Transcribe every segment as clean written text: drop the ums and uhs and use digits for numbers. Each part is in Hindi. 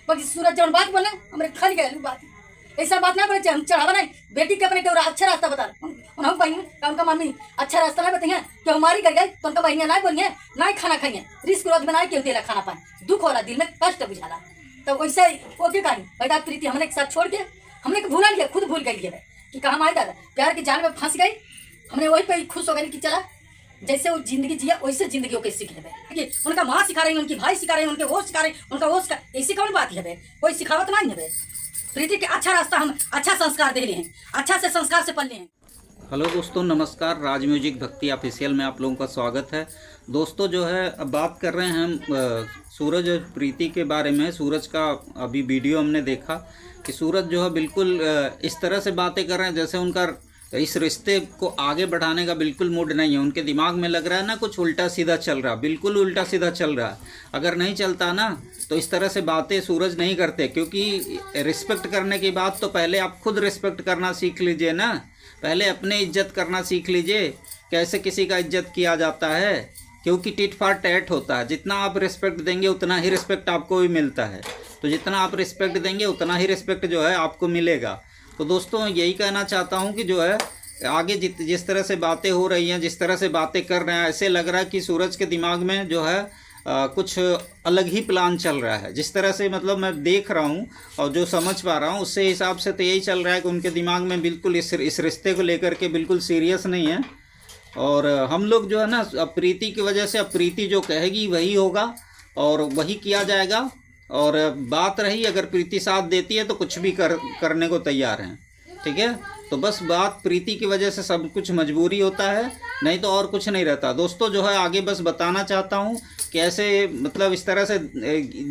बाकी सूरज जब बात बोले हमारे खाली गए बात ऐसा बात ना बोले हम चढ़ावा नहीं बेटी के अपने के अच्छा रास्ता बता हम बहन उनका मम्मी अच्छा रास्ता नहीं बताइए कि हमारी कर गए तो उनका बहनिया ना बोलिए ना खाना खाइए रिस्क रोज बनाए क्यों देला खाना पानी दुख हो रहा दिल में कष्ट बुझाला तो वैसे वो क्या कहानी पैदा प्रीति हमने के साथ छोड़ के हमने भूला लिया खुद भूल गई है कि कहा हमारे दादा प्यार के जाल में फंस गई हमने वही पे खुश हो गए कि चला जैसे वो जिंदगी जिया वैसे जिंदगी को सीख ले उनका माँ सिखा रही है उनकी भाई सिखा रहे हैं उनके वो सिखा रहे हैं उनका वो ऐसी कौन बात है कोई सिखावत नहीं है प्रीति के अच्छा रास्ता हम अच्छा संस्कार दे रहे हैं अच्छा से संस्कार से पल हैं। हेलो दोस्तों, नमस्कार। राज म्यूजिक भक्ति ऑफिशियल में आप लोगों का स्वागत है। दोस्तों जो है अब बात कर रहे हैं हम सूरज और प्रीति के बारे में। सूरज का अभी वीडियो हमने देखा कि सूरज जो है बिल्कुल इस तरह से बातें कर रहे हैं जैसे उनका इस रिश्ते को आगे बढ़ाने का बिल्कुल मूड नहीं है। उनके दिमाग में लग रहा है ना कुछ उल्टा सीधा चल रहा, बिल्कुल उल्टा सीधा चल रहा है। अगर नहीं चलता ना तो इस तरह से बातें सूरज नहीं करते, क्योंकि रिस्पेक्ट करने की बात तो पहले आप खुद रिस्पेक्ट करना सीख लीजिए ना। पहले अपने इज्जत करना सीख लीजिए, कैसे किसी का इज्जत किया जाता है, क्योंकि टिट फॉर टैट होता है। जितना आप रिस्पेक्ट देंगे उतना ही रिस्पेक्ट आपको भी मिलता है। तो जितना आप रिस्पेक्ट देंगे उतना ही रिस्पेक्ट जो है आपको मिलेगा। तो दोस्तों यही कहना चाहता हूँ कि जो है आगे जिस तरह से बातें हो रही हैं, जिस तरह से बातें कर रहे हैं, ऐसे लग रहा है कि सूरज के दिमाग में जो है कुछ अलग ही प्लान चल रहा है। जिस तरह से मतलब मैं देख रहा हूँ और जो समझ पा रहा हूँ उससे हिसाब से तो यही चल रहा है कि उनके दिमाग में बिल्कुल इस रिश्ते को लेकर के बिल्कुल सीरियस नहीं है। और हम लोग जो है ना अब प्रीति की वजह से, अब प्रीति जो कहेगी वही होगा और वही किया जाएगा। और बात रही अगर प्रीति साथ देती है तो कुछ भी करने को तैयार हैं, ठीक है। तो बस बात प्रीति की वजह से सब कुछ मजबूरी होता है, नहीं तो और कुछ नहीं रहता। दोस्तों जो है आगे बस बताना चाहता हूँ कि ऐसे मतलब इस तरह से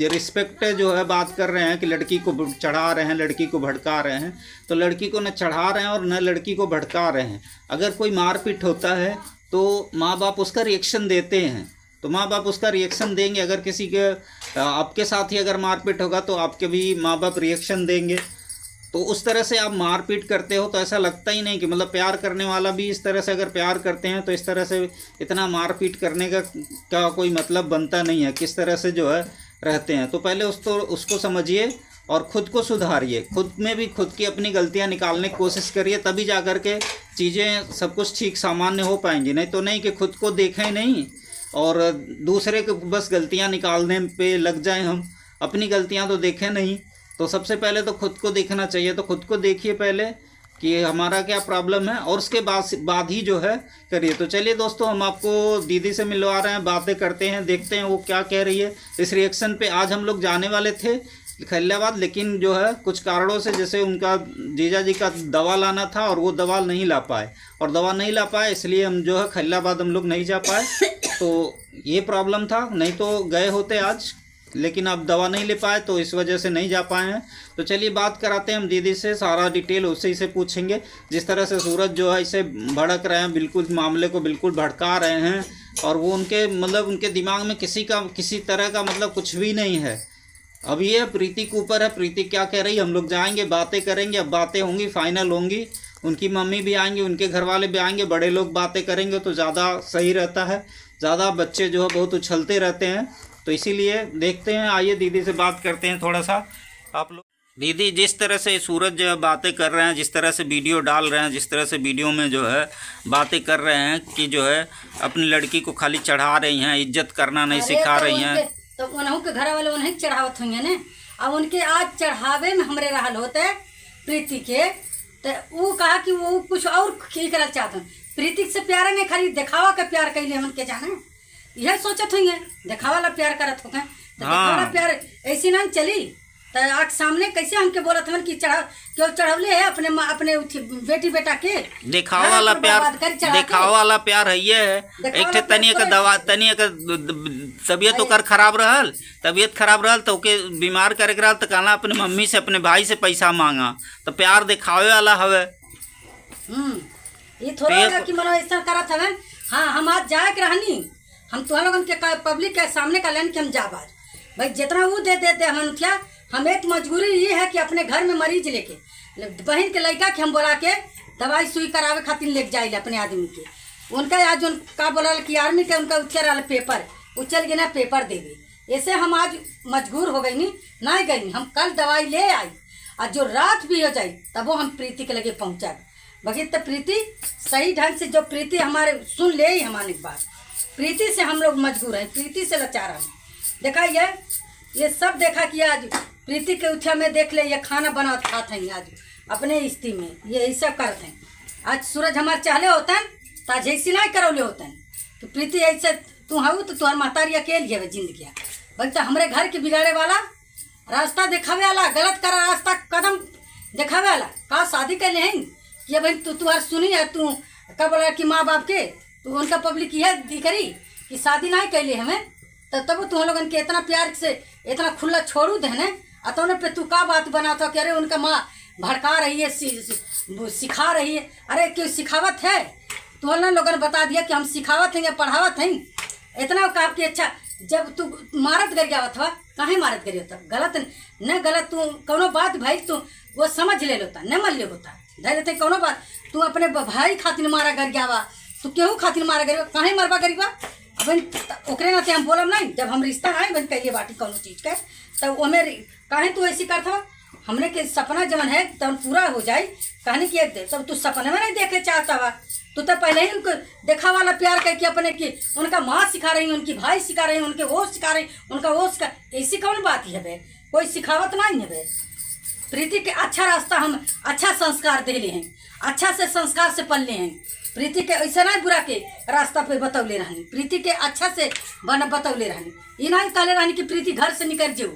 रिस्पेक्ट जो है बात कर रहे हैं कि लड़की को चढ़ा रहे हैं, लड़की को भड़का रहे हैं। तो लड़की को न चढ़ा रहे हैं और न लड़की को भड़का रहे हैं। अगर कोई मारपीट होता है तो माँ बाप उसका रिएक्शन देते हैं, तो माँ बाप उसका रिएक्शन देंगे। अगर किसी के आपके साथ ही अगर मारपीट होगा तो आपके भी माँ बाप रिएक्शन देंगे। तो उस तरह से आप मारपीट करते हो तो ऐसा लगता ही नहीं कि मतलब प्यार करने वाला भी इस तरह से अगर प्यार करते हैं तो इस तरह से इतना मारपीट करने का कोई मतलब बनता नहीं है। किस तरह से जो है रहते हैं, तो पहले उसको समझिए और ख़ुद को सुधारिए। खुद में भी खुद की अपनी गलतियां निकालने की कोशिश करिए, तभी जा कर के चीज़ें सब कुछ ठीक सामान्य हो पाएंगी। नहीं तो नहीं कि खुद को देखें नहीं और दूसरे को बस गलतियां निकालने पे लग जाएं, हम अपनी गलतियां तो देखें नहीं। तो सबसे पहले तो खुद को देखना चाहिए। तो खुद को देखिए पहले कि हमारा क्या प्रॉब्लम है और उसके बाद ही जो है करिए। तो चलिए दोस्तों, हम आपको दीदी से मिलवा रहे हैं, बातें करते हैं, देखते हैं वो क्या कह रही है इस रिएक्शन पे। आज हम लोग जाने वाले थे खैलियाबाद, लेकिन जो है कुछ कारणों से जैसे उनका जीजा जी का दवा लाना था और वो दवा नहीं ला पाए, और दवा नहीं ला पाए इसलिए हम जो है खैलियाबाद हम लोग नहीं जा पाए। तो ये प्रॉब्लम था, नहीं तो गए होते आज, लेकिन अब दवा नहीं ले पाए तो इस वजह से नहीं जा पाए हैं। तो चलिए बात कराते हैं हम दीदी से, सारा डिटेल उससे से पूछेंगे। जिस तरह से सूरज जो है इसे भड़क रहे हैं, बिल्कुल मामले को बिल्कुल भड़का रहे हैं, और वो उनके मतलब उनके दिमाग में किसी तरह का मतलब कुछ भी नहीं है। अब ये प्रीति के ऊपर है, प्रीति क्या कह रही है। हम लोग जाएंगे, बातें करेंगे, अब बातें होंगी, फाइनल होंगी। उनकी मम्मी भी आएंगी, उनके घर वाले भी आएंगे, बड़े लोग बातें करेंगे तो ज़्यादा सही रहता है। ज़्यादा बच्चे जो है बहुत उछलते रहते हैं, तो इसीलिए देखते हैं। आइए दीदी से बात करते हैं थोड़ा सा। आप लोग दीदी, जिस तरह से सूरज जो है बातें कर रहे हैं, जिस तरह से वीडियो डाल रहे हैं, जिस तरह से वीडियो में जो है बातें कर रहे हैं कि जो है अपनी लड़की को खाली चढ़ा रही हैं, इज्जत करना नहीं सिखा रही हैं। तो उन्हों के घर वाले उन्हें चढ़ावत हुई ने, अब उनके आज चढ़ावे में हमरे रहल होते प्रीति के, तो वो कहा कि वो कुछ और करना चाहते हैं। प्रीति से प्यार नहीं, खाली दिखावा का प्यार कैले हम के जाने, यह सोचत हुई है दिखावा वाला प्यार करत हो। दिखावा प्यार ऐसी ना चली तो आग सामने कैसे हमके बोलत हन कि क्यों चढ़वले है अपने बेटी बेटा के। दिखावा वाला प्यार, दिखावा वाला प्यार है ये है। एक ठे तनिया का दवा, तनिया का तबीयत ओकर खराब रहल, तबीयत खराब रहल तो ओके बीमार करे रहल तो कहना अपने मम्मी से अपने भाई से पैसा मांगा, तो प्यार दिखावे वाला हवे। ये थोड़ा कि मनो ऐसा करत हवे। हाँ, हम आज जाए के रहनी, हम तुम लोगन के पब्लिक के सामने का लेन कि हम जा बाज भाई जितना वो दे देते हम क्या। हमें एक मजबूरी ये है कि अपने घर में मरीज लेके बहन के लड़का के हम बोला के दवाई सुई करावे खातिर लेके जाए अपने आदमी के। उनका आज का बोला कि आर्मी के उनका उठे रहा पेपर, उचल गए ना पेपर देवे, ऐसे हम आज मजबूर हो गई नहीं गई, हम कल दवाई ले आई और जो रात भी हो जाए तब वो हम प्रीति के लगे पहुँचा। बगैर तो प्रीति सही ढंग से जो प्रीति हमारे सुन ले ही हमारी बात, प्रीति से हम लोग मजबूर हैं, प्रीति से लाचार हैं। देखा ये सब देखा कि आज प्रीति के उठा में देख ले ये खाना बना खाते हैं आज अपने स्थिति में, ये सब करते हैं। आज सूरज हमारे चाहले होते हैं ताज ऐसी नहीं करौले होते हैं तो प्रीति ऐसे तू हूँ तो तुम्हार महतारी अकेली है जिंदगी भाई। तो हमारे घर के बिगाड़े वाला, रास्ता दिखावे वाला, गलत करा रास्ता कदम दिखावे वाला का शादी कर ले हैं कि भाई तू तुम्हार सुनी है, तू कब बोला कि माँ बाप के तो उनका पब्लिक यह करी कि शादी नहीं कैले हमें, तब तुम लोगन के इतना प्यार से इतना खुला छोड़ू देने अतौने पे तू का बात बनाता कि अरे उनका माँ भड़का रही है, सिखा रही है। अरे क्यों सिखावत है? तो लोगों बता दिया कि हम सिखावत हैं या पढ़ावत हैं। इतना कहा कि अच्छा जब तू मारत कर गया था कहीं मारत करिए था गलत न गलत तू कोनो बात भाई तू वो समझ ले लेता न मन ले होता धैर्य थे कोनो बात तू अपने भाई खातिर मारा कर गया वा तू केहू खातिर मारा गरीबा कहीं मरबा गरीबा अब ओकरे नाते हम बोलब नहीं। जब हम रिश्ता आए बन कहिए बाटी कोनो चीज़ का तब वो मेरे कहें तू ऐसी करता हमने के सपना जवन है तब पूरा हो जाए कहने की एक दे तब तू सपने में नहीं देखे चाहता वा तो पहले ही उनको देखा वाला प्यार करके अपने की उनका माँ सिखा रही, उनकी भाई सिखा रही, उनके वो सिखा रही, उनका वो सिखा, ऐसी कौन बात है बे? कोई सिखावत नहीं है बे। प्रीति के अच्छा रास्ता हम अच्छा संस्कार दे ले हैं, अच्छा से संस्कार से पल ले हैं। प्रीति के ऐसा नहीं बुरा के रास्ता पे बतौले रहनी, प्रीति के अच्छा से बतौले रहनी। ये नहीं कहले रहनी कि प्रीति घर से निकल जाओ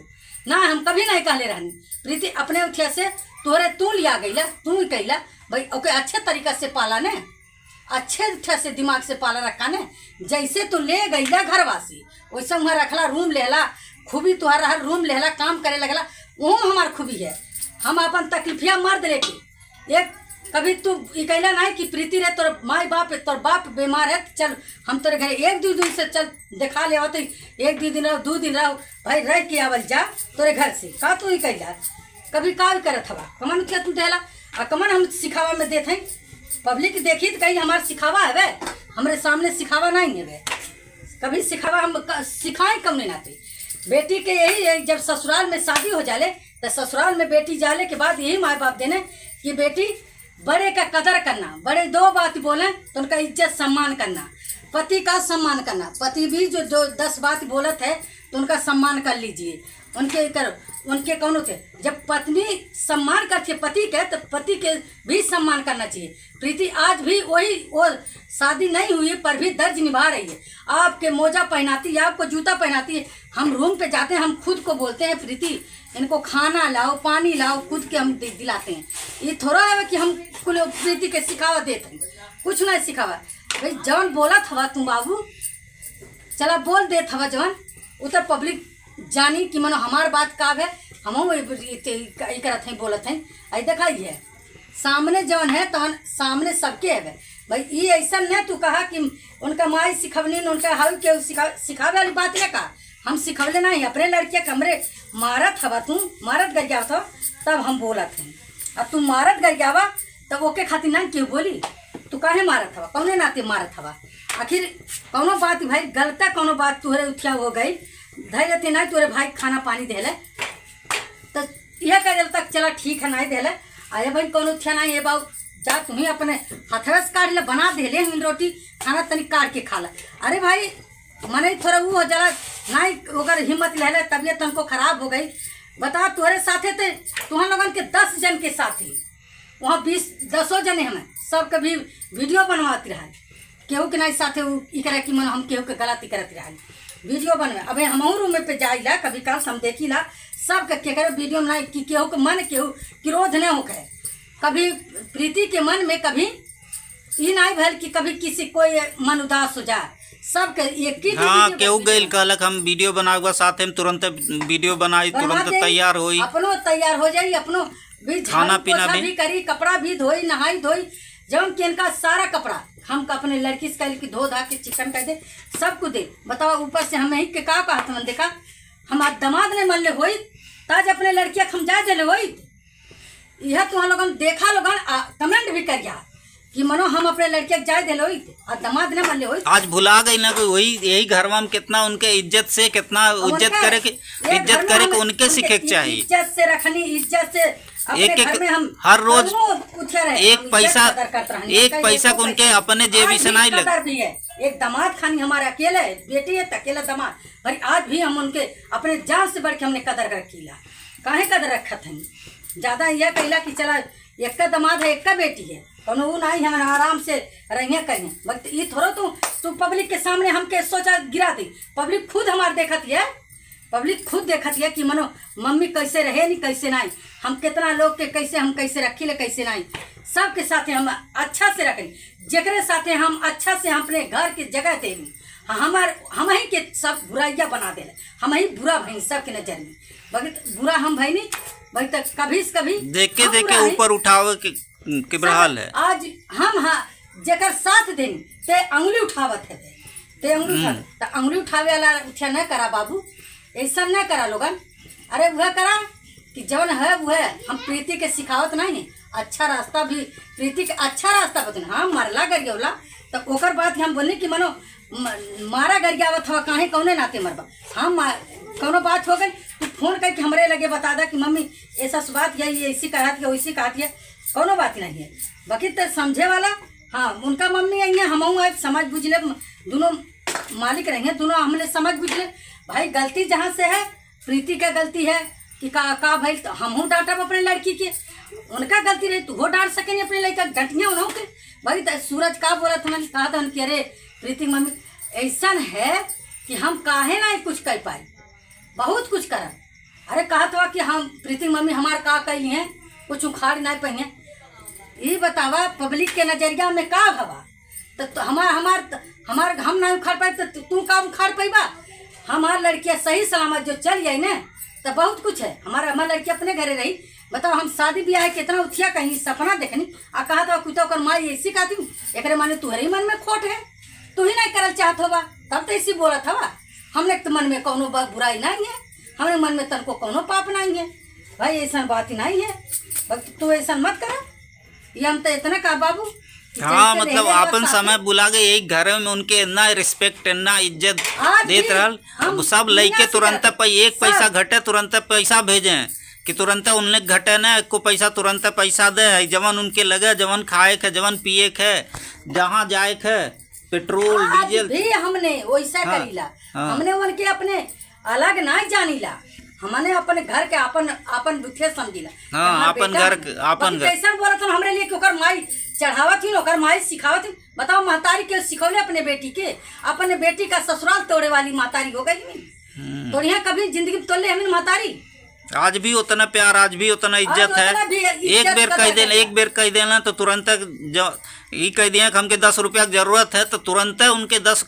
ना, हम कभी नहीं कहले रहनी। प्रीति अपने उठिया से तोहरे तू लिया गईला, तू ही कहला भाई ओके अच्छे तरीका से पाला ने, अच्छे उठिया से दिमाग से पाला रखा ने। जैसे तू ले गईला घरवासी वैसे वहाँ रखला, रूम लेला, खूबी तुहार रहा रूम लेला, काम करे लगला, वो हमार खूबी है। हम अपन तकलीफिया मर्द लेके एक कभी तू कहला नहीं कि प्रीति रे तोर माई बाप तोर बाप बीमार है चल हम तोरे घर एक दो दिन से चल दिखा ले आवत, एक दो दिन रहो, 2 दिन रहो भाई रह के आवल जा तोरे घर से का तू ही कहला कभी का करत हवा कमन क्या तू देला और कमन हम सिखावा में देते हैं। पब्लिक देखी तो कहीं हमारा सिखावा है वे, हमारे सामने सिखावा नहीं है वे, कभी सिखावा हम सिखाए कम नहीं नाते। बेटी के यही जब ससुराल में शादी हो जाले तो ससुराल में बेटी जाले के बाद यही माँ बाप देने कि बेटी बड़े का कदर करना, बड़े 2 बात बोले तो उनका इज्जत सम्मान करना, पति का सम्मान करना। पति भी जो 10 बात बोलत है तो उनका सम्मान कर लीजिए, उनके कौन थे जब पत्नी सम्मान करती है पति के तो पति के भी सम्मान करना चाहिए। प्रीति आज भी वही वो शादी नहीं हुई पर भी दर्ज निभा रही है, आपके मोजा पहनाती है, आपको जूता पहनाती है। हम रूम पे जाते हैं हम खुद को बोलते हैं प्रीति इनको खाना लाओ पानी लाओ, खुद के हम दिलाते हैं। ये थोड़ा है कि हम प्रीति के सिखावा देते हैं, कुछ नहीं सिखावा भाई। जवन बोला था तुम बाबू चला बोल दे था जवन उतर पब्लिक जानी कि मनो हमार बात का है, हम करत हैं बोलत हैं। आई देखा ये सामने जवन है तवन सामने सबके है भाई। ये ऐसा नहीं तू कहा कि उनका माई सिखवनी उनका हाउ के सिखावे वाली बात है का, हम सिखवले नहीं अपने लड़किया कमरे मारत हवा तू मारत कर गया था तब हम बोलत हैं। अब तू मारत कर गया तब ओके खातिर नहीं क्यों बोली तू काहे मारत हवा, कौने नाते मारत हवा। आखिर कौनो बात भाई गलता कौनो बात तुहरे उठिया हो गई धैर्य थे नहीं तोरे भाई खाना पानी देले तो यह कह तक चला ठीक है नहीं देले आए भाई कौन उठिया नहीं है बाबू जा तुम्हें अपने हथरस काट ले बना दे ले हम रोटी खाना तनी काट के खा ला। अरे भाई मने थोड़ा वो हो जाला नहीं अगर हिम्मत ले ले तबीयत हमको खराब हो गई। बता तुहरे साथे थे तुहर लोगन के 10 जन के साथ ही वहाँ 10 जने हमें सब कभी वीडियो बनवाती रहा केहू के नहीं साथे इकरा कि मन हम केहू के गलती करती रहा वीडियो बनवे। अब हम रूम पे जाइला कभी काल हम देखिला सब के करे वीडियो नहीं कि केहू के मन केहू क्रोध नहीं हो करे। कभी प्रीति के मन में कभी ये नहीं भल कि कभी किसी कोई मन उदास हो जाए सबके एक ही हाँ केहू गइल कहलक हम वीडियो बनाऊंगा साथ में तुरंत वीडियो बनाई तुरंत तैयार होई अपनो तैयार हो जाई अपनो भी खाना पीना भी करी कपड़ा भी धोई नहाई धोई जब कि इनका सारा कपड़ा हम अपने लड़की से कह धो धा के चिकन कर दे सबको दे। बताओ ऊपर से हमें के का हाथ में देखा हमार दमाद ने मन ले होई ताज अपने लड़किया हम जा दे होई। यह तुम लोगन देखा लोगन कमेंट भी करिया कि मनो हम अपने लड़के के जाए दिलो और दामाद न बन ले। आज भुला गई ना कि वही यही घरवा में कितना उनके इज्जत से कितना इज्जत करे के उनके सीखे के चाहिए। इज्जत से रखनी, इज्जत से एक घर में हम हर रोज एक पैसा को उनके अपने जेबी से नहीं लगे। एक दामाद खानी हमारे अकेले है, बेटी है अकेला दामाद, पर आज भी हम उनके अपने जान से बढ़ के हमने कदर रखीला। काहे कदर रखत है, ज्यादा यह कहला कि चला एक का दामाद है एक का बेटी है, कौनो वो नहीं हम आराम से रहिए करिए। बट ये थोड़ा तू पब्लिक के सामने हमके सोचा गिरा दी। पब्लिक खुद हमारे देखत है, पब्लिक खुद देखत है कि मनो मम्मी कैसे रहे नहीं कैसे नहीं, हम कितना लोग के कैसे हम कैसे रखी ले कैसे नहीं। सबके साथे हम अच्छा से रखें, जकरे साथे हम अच्छा से हम अपने घर की जगह दे हम ही के सब बुराइयाँ बना दे, हम ही बुरा भई सबके नजर में। बगैर बुरा हम भई नहीं भाई, तक कभी से कभी देखे ऊपर उठावे के बहाल है। आज हम जकर साथ दिन ते अंगुली उठावत है, ते अंगुली उठा तो अंगुली उठावे वाला उठा न करा बाबू, ऐसा न करा लोगन। अरे वह करा कि जवन है वह हम प्रीति के सिखावत नहीं है, अच्छा रास्ता भी प्रीति के अच्छा रास्ता बतन। हाँ मरला गरियावला तो ओकर बात हम बोलने कि मनो मारा गरियावत हवा काहे कौने नाते मरबा। हम कौनो बात हो गई तू फोन करके हमरे लगे बता दा कि मम्मी ऐसा बात है, ये ऐसी कहती है वैसी कहती है, कौनो बात नहीं है। बाकी तो समझे वाला हाँ उनका मम्मी आई है, हम आए समझ बुझ ले, दोनों मालिक रहेंगे, दोनों हमने समझ बुझ ले। भाई गलती जहाँ से है प्रीति का गलती है कि का भाई तो हम डांटब अपने लड़की के, उनका गलती रही तो वो डांट सके नहीं अपने लड़का डटियाँ उन्हों के। भाई तो सूरज का बोला था, मैंने कहा था कि अरे प्रीति मम्मी ऐसा है कि हम काहे ना कुछ कर पाए, बहुत कुछ करा। अरे कहा था कि हम प्रीति मम्मी हमारे का कही हैं, कुछ उखाड़ नहीं पाई हैं। ये बतावा पब्लिक के नजरिया में का हवा तो हमार हम नहीं उखाड़ पाए तो तू का उखाड़ पाईबा। हमार लड़कियां सही सलामत जो चल जाए ना तो बहुत कुछ है। हमारा लड़की अपने घरे रही, बताओ हम शादी ब्याह कितना उठिया कहीं सपना देखनी आ कहा था कुछ कर माँ ऐसी कहती हूँ एक माने तुम्हारे मन में खोट है, तू ही नहीं करल चाहत होगा तब तो ऐसी बोला था। हमने तो मन में कौनो बुराई नहीं है, हमारे मन में तन को कौनो पाप नहीं है। भाई ऐसा बात नहीं है, तू ऐसा मत कर। ये हम तो इतना कहा बाबू। हाँ मतलब अपन समय बुला गए एक घर में उनके इतना रिस्पेक्ट इतना इज्जत देते रहल। सब लइके तुरंत एक पैसा घटे तुरंत पैसा भेजे कि तुरंत उनने घटे ना को पैसा तुरंत पैसा दे, जवन उनके लगे जवन खाए के जवन पिए के जहाँ जाए के पेट्रोल डीजल भी हमने वैसा करीला। हमने उनके अपने अलग नहीं जानीला, हमने अपने घर के अपन दुखे समझीला। हाँ अपन घर कैसा बोला था हमरे लिए ओकर माई चढ़ावत ही ओकर माई सिखावत ही। बताओ महतारी के सिखौले अपने बेटी के, अपने बेटी का ससुराल तोड़े वाली महतारी हो गई। तो यहाँ कभी जिंदगी में तोड़ले हमें महतारी। आज भी उतना प्यार आज भी उतना इज्जत है। एक बेर कह देना तो तुरंत ये कह दिया कि हमके 10 रुपया की जरूरत है तो तुरंत उनके 10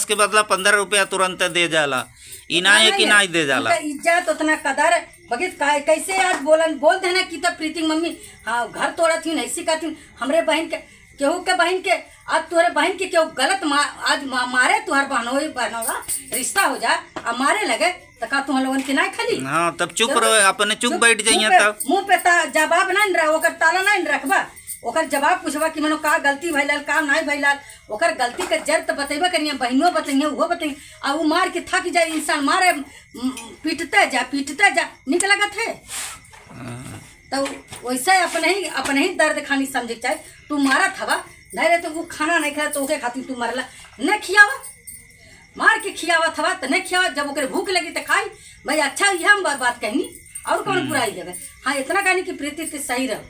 के बदला 15 रुपया तुरंत दे जाला। इना है कि नहीं दे जाला। इज्जत उतना कदर बगैर कैसे आज बोलते हैं ना कि तब प्रीति मम्मी हाँ घर तोड़ा थी ऐसी कहती हूँ हमरे बहन के केहू के बहन के आज तुम्हारे बहन के केहू गलत आज मारे तुम्हारे बहनों रिश्ता हो जाए अब मारे लगे तो का तुम लोगन के नहीं खाली। हाँ तब चुप रहो अपने चुप बैठ जाइए तब मुँह पे जवाब नहीं रहा ओकर ताला नहीं रखबा, ओकर जवाब पूछबा कि मनो का गलती भैलाल का नहीं भैलाल, ओकर गलती के जड़ तो बतेबे करिए, बहनों बताइए वो बताइए। अब वो मार के थक जाए इंसान मारे पीटते जा निक लगत है। तो वैसे अपने ही दर्द खानी समझे चाहे तू मारा थवा नहीं तो वो खाना नहीं खाया तो ओके खाती तू मरला न खियावा मार के खियावा थवा तो नहीं खियावा, जब ओकरे भूख लगी तो खाई। भाई अच्छा ये हम बात कहनी और कौन बुराई जगह। हाँ इतना कहनी कि प्रीति सही रहो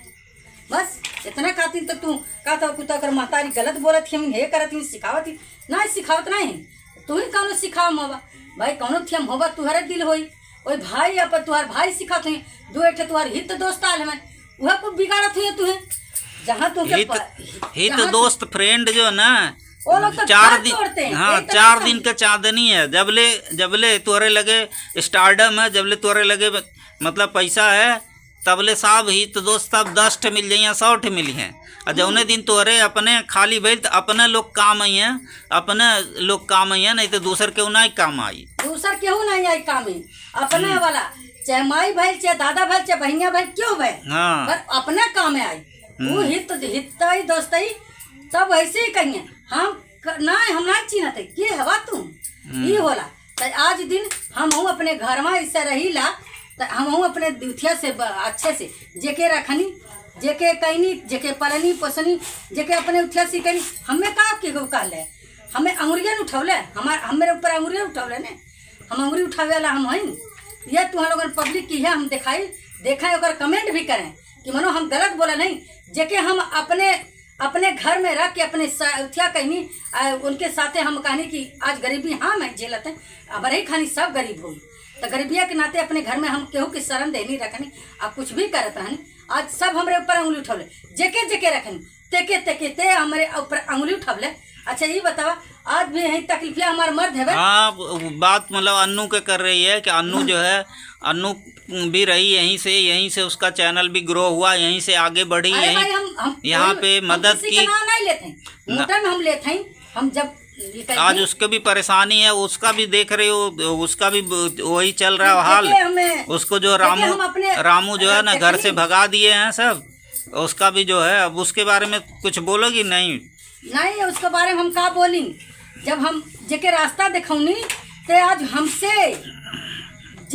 बस इतना कहती तो तू कहता कुत्ता कर महतारी गलत बोलत थी हम ये करत ही सिखावत ही ना सिखावत नहीं तू ही कौनो सिखाओ मोबा। भाई कौनो थी हम होबा तुहरे दिल होई ओए भाई अपन तुहार भाई सिखाते हैं दो एक तुहार हित दोस्त आल हमें वह को बिगाड़त हुई तू है जहाँ तू हित दोस्त फ्रेंड जो ना वो लोग तो 4 दिन हाँ 4 दिन का चांदनी है। जबले तुहरे लगे स्टारडम है जबले तुहरे लगे मतलब पैसा है तबले साहब हित दोस्त अब 10 मिल जाइए 100 मिली हैं। और जौने दिन तोहरे अपने खाली भइल तो अपने लोग काम आई हैं नहीं तो दूसर केहू नहीं काम आई दूसर केहू नहीं आई काम ही अपना वाला चाहे माई भाई चाहे दादा भाई चाहे बहिया भाई क्यों भाई हाँ पर अपना काम है आई वो हित दोस्त तब वैसे ही कहिए हम नहीं चिन्हते के हवा तुम ये होला। तो आज दिन हम अपने घर में ऐसे रहीला तो हम अपने दुथिया से अच्छे से जेके रखनी जेके कहनी जेके पलनी पोसनी जेके अपने उठिया से कहनी हमें का के कहले हमें अंगुरिया उठौले हमारे ऊपर अंगुरिया उठौले ने हम अंगुरी उठावे वाला हम हई। ये तुम्हारे लोगन पब्लिक की है हम देखाएं और कमेंट भी करें कि मनो हम गलत बोला नहीं। जेके हम अपने घर में रख के अपने उठिया कहनी उनके साथे हम कहनी कि आज गरीबी हाँ मैं झेलते हैं अब रही खानी सब गरीब हुई तो गरीबिया के नाते अपने घर में हम केहू की शरण देनी रखनी आप कुछ भी करत रहनी। आज सब हमारे ऊपर अंगुली उठौले जेके जेके रखनी तेके तेके ते हमारे ऊपर अंगुली उठौले। अच्छा ये बतावा आज भी यही तकलीफिया हमारे मर्द है। हाँ बात मतलब अन्नू के कर रही है कि अन्नू जो है अन्नू भी रही यहीं से उसका चैनल भी ग्रो हुआ यहीं से आगे बढ़ी यहीं यहाँ पे मदद की नहीं लेते मोटा में हम लेते हैं हम जब आज उसके भी परेशानी है उसका भी देख रहे हो उसका भी वही चल रहा है हाल। उसको जो रामू जो है ना घर से भगा दिए हैं सब उसका भी जो है अब उसके बारे में कुछ बोलोगी नहीं उसके बारे में हम का बोली जब हम जेके रास्ता दिखौनी तो आज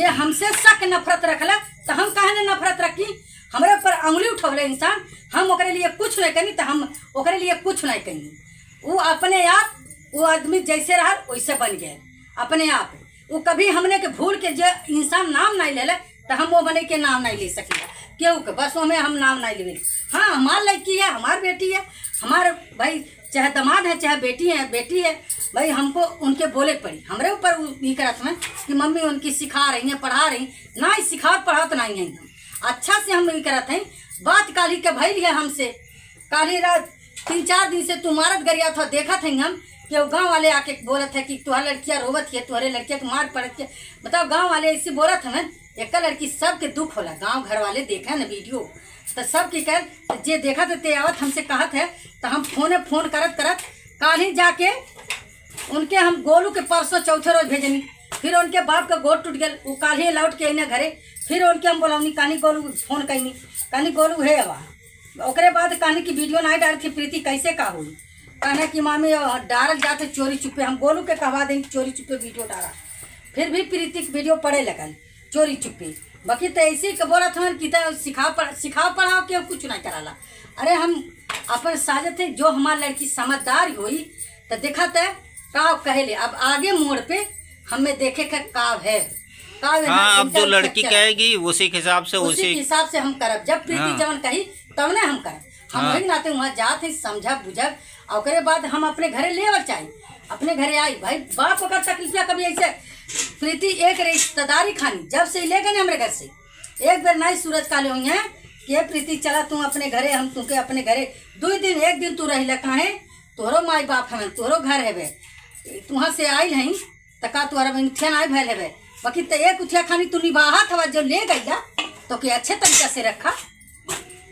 हमसे शक नफरत रखला तो हम कहे ने नफरत रखी हमारे ऊपर अंगुली उठौले इंसान हम ओकरे लिए कुछ नहीं करी तो हम ओकरे लिए कुछ नहीं करी। वो अपने आप वो आदमी जैसे रहा वैसे बन गए अपने आप। वो कभी हमने के भूल के जो इंसान नाम नहीं ले तो हम वो बने के नाम नहीं ले सकेगा क्यों के बस हमें हम नाम नहीं ले। हाँ हमार लड़की है हमार बेटी है हमारे भाई चाहे दामाद है चाहे बेटी है भाई हमको उनके बोले पड़ी हमारे ऊपर ये करत में कि मम्मी उनकी सिखा रही हैं पढ़ा रही ना ही सिखा पढ़ा तो नहीं है अच्छा से हम ये करत हैं। बात काली के भइल है हमसे काली रात 3-4 दिन से तुम्हारा गरिया था देखा थे हम कि गाँव वाले आके बोलत है कि तुम्हारा लड़कियाँ रोवत है तुम्हारे लड़किया को मार पड़त है। बताओ गाँव वाले ऐसे बोलत हमें एक लड़की सबके दुख होला गाँव घर वाले देखा ना वीडियो तो सब की कह जे देखा तो ते आवत हमसे कहत है तो हम फोन करत काल ही जाके उनके हम गोलू के परसों चौथे रोज भेजनी फिर उनके बाप का गोड़ टूट गया वो काल ही लौट के अने घरे फिर उनके हम बोलौनी कहानी गोलू फोन कैनी कहानी गोलू है अब ओकरे बाद कहानी की वीडियो नहीं डाली थी प्रीति कैसे का हुई कहने की मामी डाल जाते चोरी छुपे हम गोलू के कहवा देंगे चोरी छुपे वीडियो डाला फिर भी प्रीति की वीडियो पड़े लगल चोरी छुपे बाकी तो ऐसे ही बोला था कि सिखाओ पढ़ाओ के कुछ नहीं कराला। अरे हम अपन साजत है जो हमारी लड़की समझदार हुई तो देखा था का कहेले अब आगे मोड़ पे हमें देखे का काव है हाँ अब जो लड़की कहेगी उसी के हिसाब से हम करब जब प्रीति जवन कही तब ने हम करब हम वही नाते वहाँ जाते समझब बुझब और बाद हम अपने घरे लेवल चाहिए अपने घरे आई भाई बाप को तकलीफिया कभी ऐसे प्रीति एक रिश्तेदारी खानी जब से ले गए हमारे घर से एक बार नई सूरज काले हुई है कि प्रीति चला तू अपने घरे हम तुमके अपने घरे 2 दिन 1 दिन तू रही कहे तोहरो माई बाप हमें तोहरो घर है तुहाँ से आई है तो का तुहरा उठिया नहीं भैल है बाकी तो एक उठिया खानी तू निभाहा था जो ले गई तो कि अच्छे तरीका से रखा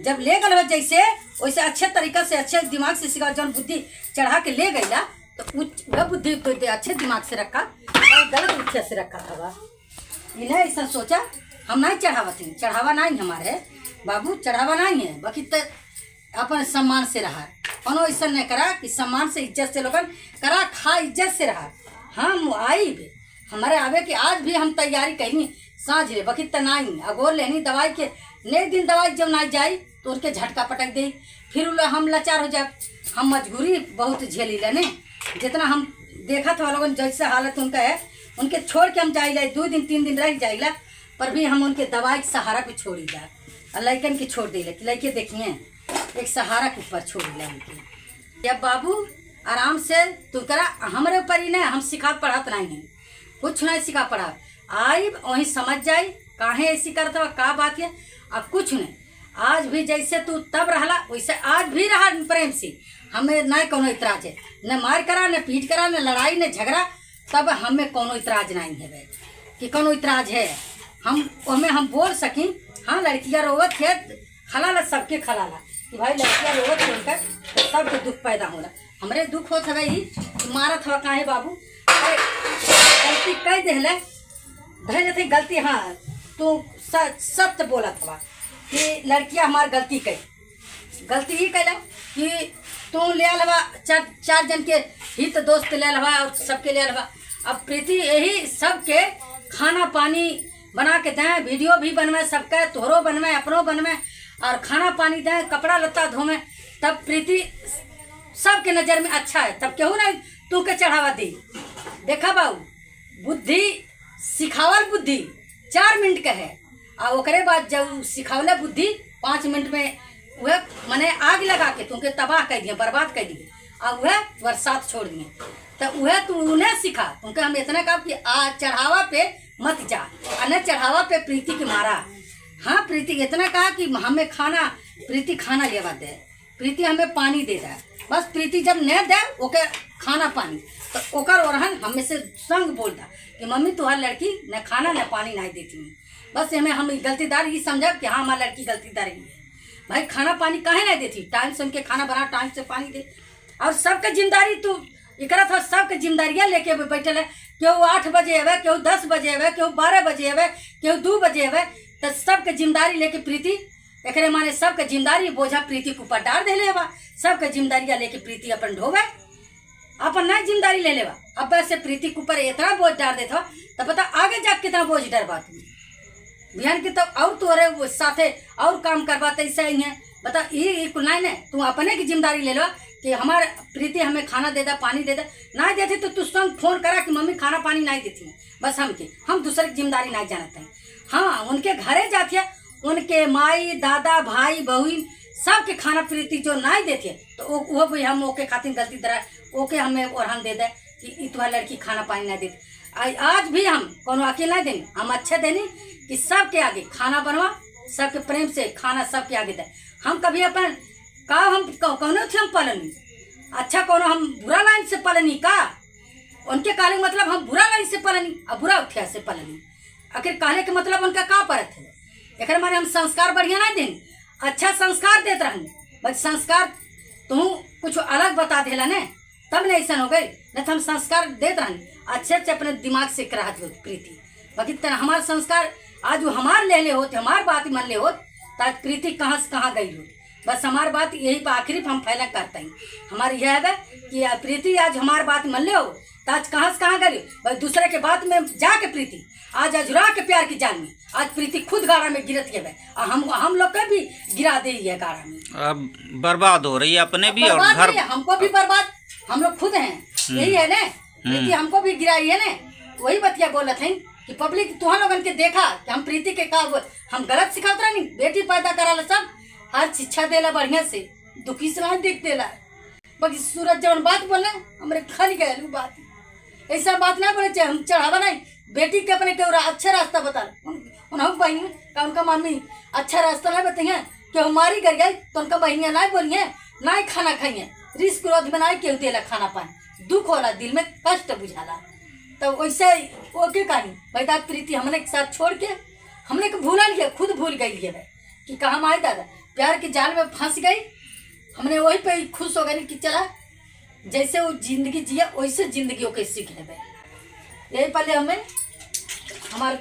जब ले गल जैसे वैसे अच्छे तरीका से अच्छे दिमाग से सिखा जब बुद्धि चढ़ा के ले गई तो वह बुद्धि अच्छे दिमाग से रखा और गलत उठिया से रखा था इन्हें ऐसा सोचा हम नहीं चढ़ावती चढ़ावा नहीं हमारे बाबू चढ़ावा नहीं है बाकी तो अपन सम्मान से रहा कोनो ऐसा नहीं करा कि सम्मान से इज्जत से लोगन करा खा इज्जत से रहा। हम आई भी हमारे आवे कि आज भी हम तैयारी कहीं साँझ रे बाकी तो नहीं अगोर लेनी दवाई के नए दिन दवाई जब ना जाई तो उनके झटका पटक दे फिर हम लाचार हो जाए। हम मजबूरी बहुत झेली लेने जितना हम देखा था लोगों जैसे हालत उनका है उनके छोड़ के हम जाइला 2 दिन 3 दिन रह जाइला पर भी हम उनके दवाई के सहारा पे छोड़ी जाए और लड़कन के छोड़ दिले कि लड़के देखिए एक सहारा के ऊपर छोड़ दिला उनके। जब बाबू आराम से तू करा हमारे ऊपर ही नहीं हम सिखा पढ़ात नहीं कुछ नहीं सिखा पढ़ा आई वहीं समझ जाई काहे ऐसी करता का बात है अब कुछ नहीं। आज भी जैसे तू तब रहला वैसे आज भी रहा प्रेम से हमें न कोनो इतराज है न मार करा न पीट करा न लड़ाई न झगड़ा तब हमें कोनो इतराज नहीं है कि कोनो इतराज है हम बोल सकें हाँ लड़कियाँ रोवत है खलाला सबके खलाला कि भाई लड़कियाँ रोवत है उनका तो सबके दुख पैदा होला हमारे दुख होता है भाई मारा था काहे बाबू गलती कह दिले धैर्य थे गलती हाँ तू सत्य बोला था कि लड़कियाँ हमारी गलती कही गलती ही कैला कि तू ले लवा चार जन के हित दोस्त ले लवा और सबके ले लवा। अब प्रीति यही सबके खाना पानी बना के दें, वीडियो भी बनवे सबके, तोहरो बनवे अपनो बनवे और खाना पानी दें, कपड़ा लत्ता धोवे, तब प्रीति सबके नज़र में अच्छा है। तब केहू नहीं तू के चढ़ावा दी। देखा बाबू, बुद्धि सिखावल बुद्धि 4 मिनट का है और ओकरे बाद जब सिखावले बुद्धि 5 मिनट में वह मने आग लगा के तुमके तबाह कर दिए, बर्बाद कर दिए और वह बरसात छोड़ दिए। तो वह तू उन्हें सिखा। तुमके हम इतना कहा कि चढ़ावा पे मत जा, अने चढ़ावा पे प्रीति के मारा। हाँ, प्रीति इतना कहा कि हमें खाना, प्रीति खाना लेवा दे, प्रीति हमें पानी दे दे। बस प्रीति जब न दे ओके खाना पानी तो ओकर ओरहन हमें से संग बोलता कि मम्मी तुम्हारी लड़की न खाना न पानी नहीं देती है। बस हमें हम गलतीदार ये समझा कि हाँ हमारी लड़की गलतीदार ही है। भाई खाना पानी काहे नहीं देती, टाइम से उनके खाना बना, टाइम से पानी दे। और सबके जिम्मेदारी तू एकरा था, सबके जिम्मेदारियाँ लेके बैठल है। केहू 8 बजे आवे, केहू 10 बजे आवे, केहू 12 बजे आवे, केहू 2 बजे आवे। तो सबके जिम्मेदारी लेके प्रीति एकरे माने सबके जिम्मेदारी बोझा प्रीति के ऊपर डाल दे लेवा। सबके जिम्मेदारियाँ लेके प्रीति अपन ढोवे, अपन नई जिम्मेदारी ले लेवा। अब वैसे प्रीति के ऊपर इतना बोझ डाल देता तो पता आगे जा कितना बोझ डरवा तू बिहान की। तो और तोरे साथे और काम करवाते ऐसा ही है। बता ये कुल नहीं है, तू अपने की जिम्मेदारी ले लो कि हमारे प्रीति हमें खाना दे दे, पानी दे दे। नहीं देती तो तू स्वयं फोन करा कि मम्मी खाना पानी नहीं देती है। बस हम दूसरे की जिम्मेदारी नहीं जानते हैं। हाँ, उनके घरे जाती है, उनके माई दादा भाई बहन सबके खाना प्रीति जो नहीं देती है तो वो भी हम ओके खातिर गलती दरा ओके हमें और हम दे दे कि तुम्हारी लड़की खाना पानी नहीं देती। आज भी हम कोनो अकेले नहीं देनी, हम अच्छे देनी कि सबके आगे खाना बनवा, सबके प्रेम से खाना सबके आगे दे। हम कभी अपन का हम कौनो थे हम पलनी अच्छा, कौनो हम बुरा लाइन से पलनी का उनके काले मतलब हम बुरा लाइन से पलनी और बुरा उठिया से पलनी। आखिर काले के मतलब उनका का परत है। एक मारे हम संस्कार बढ़िया नहीं देनी, अच्छा संस्कार देते रहनी। बस संस्कार तू कुछ अलग बता देला ने तब नहीं ऐसा हो गई, नहीं तो हम संस्कार देते रहनी अच्छे अच्छे अपने दिमाग से करा दो प्रीति। बाकी तरह हमारे संस्कार आज वो हमारे ले होते, हमारी बात मन ले होते ताकि प्रीति कहाँ से कहाँ गई हो। बस हमारी बात यही पर आखिरी हम फैला करते हैं। हमारी यह है कि प्रीति आज हमारी बात मन ले हो तो आज कहाँ से कहाँ गई। भाई दूसरे के बात में जाके प्रीति आज अजुरा के प्यार की जान में आज प्रीति खुद गाड़ा में गिरती है और हम लोग के भी गिरा दे है गाड़ा में। अब बर्बाद हो रही है अपने भी और घर हमको भी बर्बाद, हम लोग खुद हैं। यही है ना, प्रीति हमको भी गिराई है ना। वही बतिया बोलत है कि पब्लिक तुहा लोगन के देखा कि हम प्रीति के का हम गलत सिखाते रहे। बेटी पैदा कराला सब हर शिक्षा देला बढ़िया से, दुखी से नहीं देख देला। बाकी सूरज जवन बात बोले हमारे खल गए बात, ऐसा बात नहीं बोले हम चढ़ावा नहीं। बेटी के अपने के अच्छा रास्ता बता उन्होंने बहन का उनका मम्मी अच्छा रास्ता नहीं बताइए कि हमारी घर गई तो उनका बहनियाँ नहीं बोलिए नहीं खाना खाइए, रिस्क क्रोध में नहीं केहू देला खाना पानी, दुख होला दिल में कष्ट बुझाला। तो वैसे ओके कहानी भाई दादा प्रीति हमने के साथ छोड़ के हमने के भूला लिया, खुद भूल गई है कि कहाँ हमारे दादा प्यार के जाल में फंस गई। हमने वही पे खुश हो गए कि चला जैसे वो जिंदगी जिया वैसे जिंदगी ओके सीख ले। यही पहले हमें हमारे